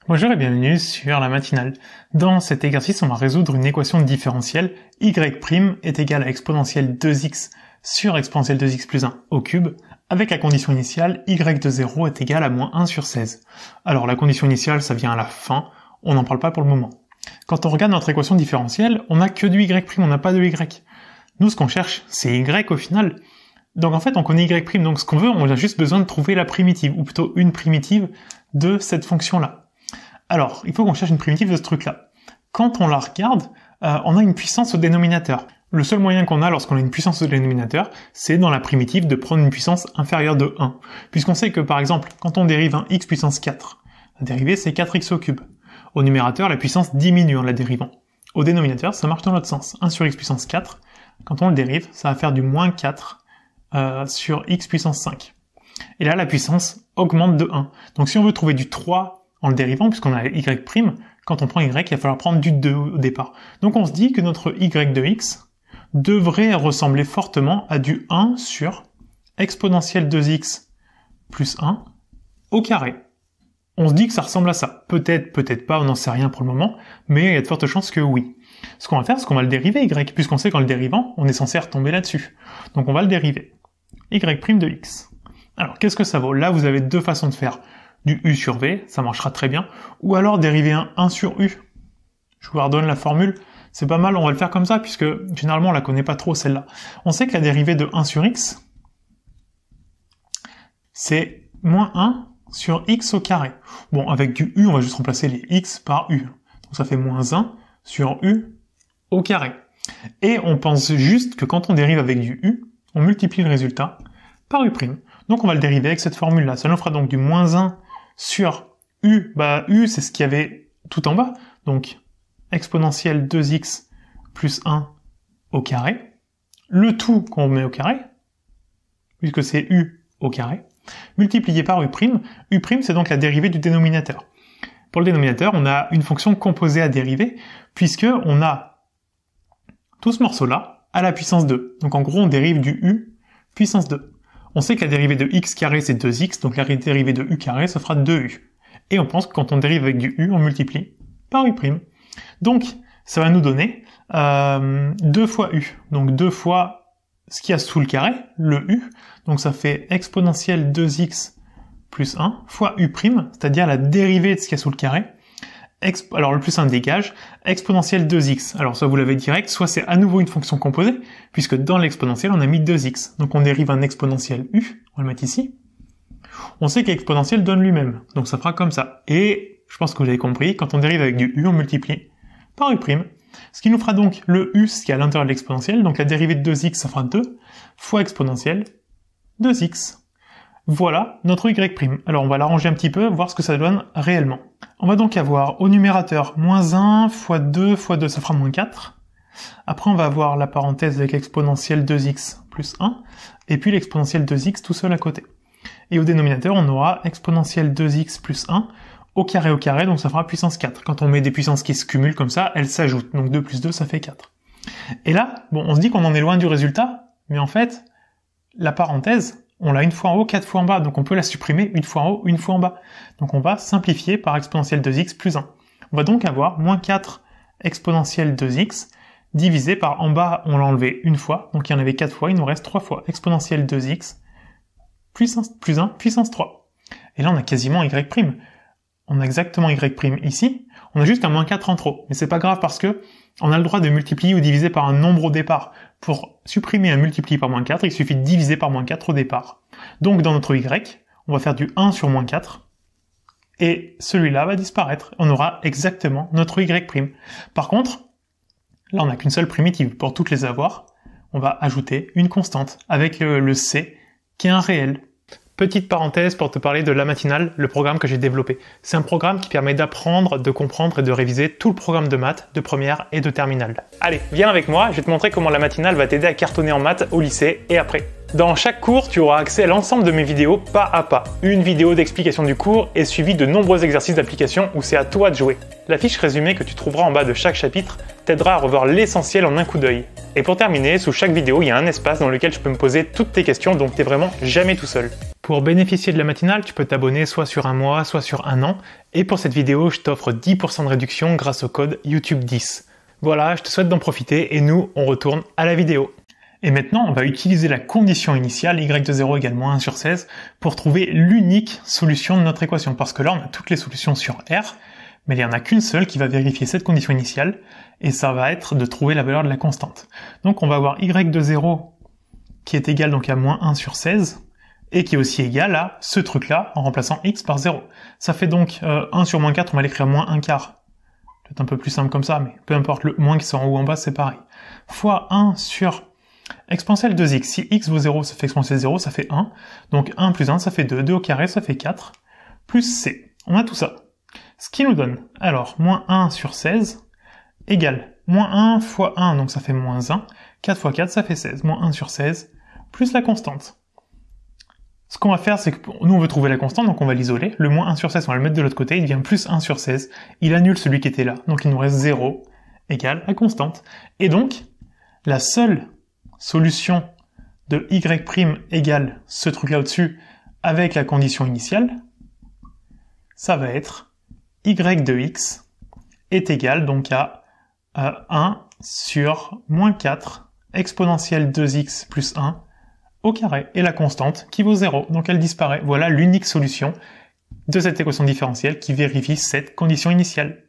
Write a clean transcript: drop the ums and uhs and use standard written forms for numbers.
Bonjour et bienvenue sur la matinale. Dans cet exercice, on va résoudre une équation différentielle. Y' est égal à exponentielle 2x sur exponentielle 2x plus 1 au cube, avec la condition initiale y de 0 est égal à moins 1 sur 16. Alors la condition initiale, ça vient à la fin, on n'en parle pas pour le moment. Quand on regarde notre équation différentielle, on n'a que du y', on n'a pas de y. Nous, ce qu'on cherche, c'est y au final. Donc en fait, on connaît y', donc ce qu'on veut, on a juste besoin de trouver la primitive, ou plutôt une primitive de cette fonction-là. Alors, il faut qu'on cherche une primitive de ce truc-là. Quand on la regarde, on a une puissance au dénominateur. Le seul moyen qu'on a lorsqu'on a une puissance au dénominateur, c'est dans la primitive de prendre une puissance inférieure de 1. Puisqu'on sait que, par exemple, quand on dérive un x puissance 4, la dérivée c'est 4x au cube. Au numérateur, la puissance diminue en la dérivant. Au dénominateur, ça marche dans l'autre sens. 1 sur x puissance 4, quand on le dérive, ça va faire du moins 4 sur x puissance 5. Et là, la puissance augmente de 1. Donc si on veut trouver du 3 en le dérivant, puisqu'on a y', quand on prend y, il va falloir prendre du 2 au départ. Donc on se dit que notre y de x devrait ressembler fortement à du 1 sur exponentielle 2x plus 1 au carré. On se dit que ça ressemble à ça. Peut-être, peut-être pas, on n'en sait rien pour le moment, mais il y a de fortes chances que oui. Ce qu'on va faire, c'est qu'on va le dériver y, puisqu'on sait qu'en le dérivant, on est censé retomber là-dessus. Donc on va le dériver. Y' de x. Alors, qu'est-ce que ça vaut? Là, vous avez deux façons de faire. Du u sur v, ça marchera très bien, ou alors dériver un 1 sur u. Je vous redonne la formule, c'est pas mal, on va le faire comme ça, puisque généralement on la connaît pas trop celle-là. On sait que la dérivée de 1 sur x, c'est moins 1 sur x au carré. Bon, avec du u, on va juste remplacer les x par u. Donc ça fait moins 1 sur u au carré. Et on pense juste que quand on dérive avec du u, on multiplie le résultat par u'. Donc on va le dériver avec cette formule-là. Ça nous fera donc du moins 1 sur u, u c'est ce qu'il y avait tout en bas, donc exponentielle 2x plus 1 au carré, le tout qu'on met au carré, puisque c'est u au carré, multiplié par u', c'est donc la dérivée du dénominateur. Pour le dénominateur, on a une fonction composée à dériver, puisque on a tout ce morceau-là à la puissance 2. Donc en gros, on dérive du u puissance 2. On sait que la dérivée de x carré c'est 2x, donc la dérivée de u carré ça fera 2u. Et on pense que quand on dérive avec du u, on multiplie par u'. Donc ça va nous donner 2 fois u, donc 2 fois ce qu'il y a sous le carré, le u, donc ça fait exponentielle 2x plus 1 fois u', c'est-à-dire la dérivée de ce qu'il y a sous le carré. Alors le plus 1 dégage, exponentielle 2x. Alors soit vous l'avez direct, soit c'est à nouveau une fonction composée, puisque dans l'exponentielle on a mis 2x. Donc on dérive un exponentiel u, on va le mettre ici. On sait que l'exponentiel donne lui-même, donc ça fera comme ça. Et je pense que vous avez compris, quand on dérive avec du u, on multiplie par u'. Ce qui nous fera donc le u, ce qui est à l'intérieur de l'exponentielle, donc la dérivée de 2x, ça fera 2, fois exponentielle 2x. Voilà notre y'. Alors on va l'arranger un petit peu, voir ce que ça donne réellement. On va donc avoir au numérateur moins 1 fois 2 fois 2, ça fera moins 4. Après on va avoir la parenthèse avec l'exponentielle 2x plus 1, et puis l'exponentielle 2x tout seul à côté. Et au dénominateur on aura exponentielle 2x plus 1 au carré, donc ça fera puissance 4. Quand on met des puissances qui se cumulent comme ça, elles s'ajoutent, donc 2 plus 2 ça fait 4. Et là, bon, on se dit qu'on en est loin du résultat, mais en fait, la parenthèse, on l'a une fois en haut, 4 fois en bas, donc on peut la supprimer une fois en haut, une fois en bas. Donc on va simplifier par exponentielle 2x plus 1. On va donc avoir moins 4 exponentielle 2x divisé par en bas, on l'a enlevé une fois, donc il y en avait 4 fois, il nous reste 3 fois exponentielle 2x plus 1 puissance 3. Et là on a quasiment y'. On a exactement y' ici, on a juste un moins 4 en trop, mais c'est pas grave parce que on a le droit de multiplier ou diviser par un nombre au départ. Pour supprimer un multiplié par moins 4, il suffit de diviser par moins 4 au départ. Donc dans notre y, on va faire du 1 sur moins 4, et celui-là va disparaître. On aura exactement notre y'. Par contre, là on n'a qu'une seule primitive. Pour toutes les avoir, on va ajouter une constante, avec le c, qui est un réel. Petite parenthèse pour te parler de La Matinale, le programme que j'ai développé. C'est un programme qui permet d'apprendre, de comprendre et de réviser tout le programme de maths, de première et de terminale. Allez, viens avec moi, je vais te montrer comment La Matinale va t'aider à cartonner en maths au lycée et après. Dans chaque cours, tu auras accès à l'ensemble de mes vidéos pas à pas. Une vidéo d'explication du cours est suivie de nombreux exercices d'application où c'est à toi de jouer. La fiche résumée que tu trouveras en bas de chaque chapitre t'aidera à revoir l'essentiel en un coup d'œil. Et pour terminer, sous chaque vidéo, il y a un espace dans lequel tu peux me poser toutes tes questions, donc t'es vraiment jamais tout seul. Pour bénéficier de la matinale, tu peux t'abonner soit sur un mois, soit sur un an. Et pour cette vidéo, je t'offre 10% de réduction grâce au code YouTube10. Voilà, je te souhaite d'en profiter et nous, on retourne à la vidéo. Et maintenant, on va utiliser la condition initiale y de 0 égale moins 1 sur 16 pour trouver l'unique solution de notre équation. Parce que là, on a toutes les solutions sur R, mais il n'y en a qu'une seule qui va vérifier cette condition initiale, et ça va être de trouver la valeur de la constante. Donc on va avoir y de 0 qui est égal donc à moins 1 sur 16, et qui est aussi égal à ce truc-là en remplaçant x par 0. Ça fait donc 1 sur moins 4, on va l'écrire moins 1 quart. Peut-être un peu plus simple comme ça, mais peu importe, le moins qui soit en haut ou en bas, c'est pareil. Fois 1 sur exponentielle 2x, si x vaut 0, ça fait exponentielle 0, ça fait 1. Donc 1 plus 1, ça fait 2. 2 au carré, ça fait 4. Plus c. On a tout ça. Ce qui nous donne, alors, moins 1 sur 16 égale moins 1 fois 1, donc ça fait moins 1. 4 fois 4, ça fait 16. Moins 1 sur 16, plus la constante. Ce qu'on va faire, c'est que nous, on veut trouver la constante, donc on va l'isoler. Le moins 1 sur 16, on va le mettre de l'autre côté, il devient plus 1 sur 16. Il annule celui qui était là, donc il nous reste 0 égale la constante. Et donc, la seule solution de y' égale ce truc-là au-dessus avec la condition initiale, ça va être y de x est égal donc à 1 sur moins 4 exponentielle 2x plus 1 au carré, et la constante qui vaut 0, donc elle disparaît. Voilà l'unique solution de cette équation différentielle qui vérifie cette condition initiale.